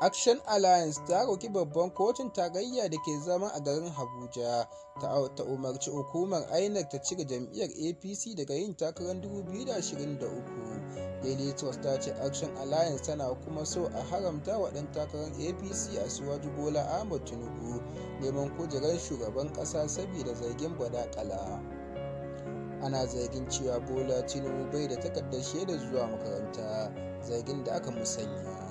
Action Alliance ta roƙi babban kotun tarayya da ke zama a garin Abuja ta umarci hukumar INEC ta cire jam'iyyar APC daga yin takarar 2023. Daily Trust ta ce Action Alliance tana kuma so a haramta wa ɗan takarar APC Asiwaju Bola Ahmed Tinubu neman kujerar shugaban ƙasa saboda zargin badakala. Ana zargin cewa Bola Tinubu bai da takardar shaidar zuwa makaranta, zargin da aka musanya.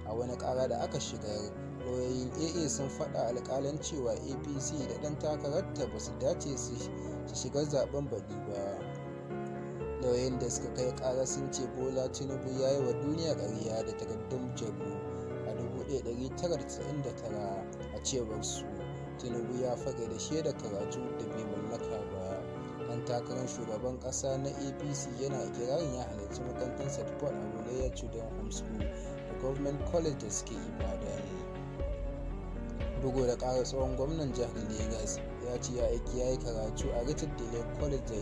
A wani ƙara da aka shigar, lauyoyin AA sun faɗa alƙalin cewa APC da ɗan takararta ba su dace su shiga zaben baɗi ba. Lauyoyin da suka kai ƙara sun ce Bola Tinubu ya yi wa duniya ƙarya da takardun jabu a 1999. A cewar su, Tinubu ya fake da shaidar karatu da bai mallaka ba. Ɗan takarar shugaban ƙasa na APC yana ikirarin ya halarci makarantar St. Paul a Wulayyar Children's Home School da Government College da suke Ibadan. Bugu da ƙara, tsohon gwamnan jihar Legas ya ce ya yi karatu a Richard Dele College da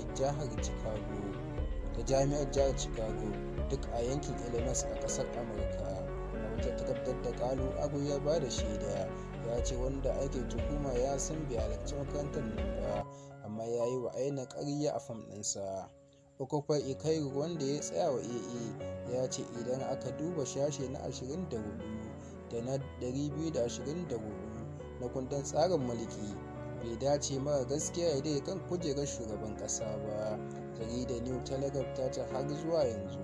Jami'ar Jihar Chicago, duk a yankin Illinois a ƙasar Amurka. A wata takardar da Kalu Abu ya ba da shaida, ya ce wanda ake tuhuma ya san bai halarci makarantar nan ba, amma ya yi wa INEC ƙarya a fam ɗinsa. Okofai Ikairu, wanda ya tsaya wa AA, ya ce idan aka duba sashe na 24 da na 224 na kundin tsarin mulki, bai dace mara gaskiya ya dai kan kujerar shugaban ƙasa ba. Jaridar New Telegraph ta ce har zuwa yanzu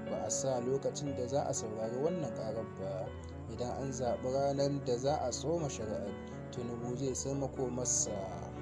ba a sa lokacin da za a saurari wannan ƙarar ba. Idan an zaɓi ranar da za a soma shari'ar, Tinubu zai san makomarsa.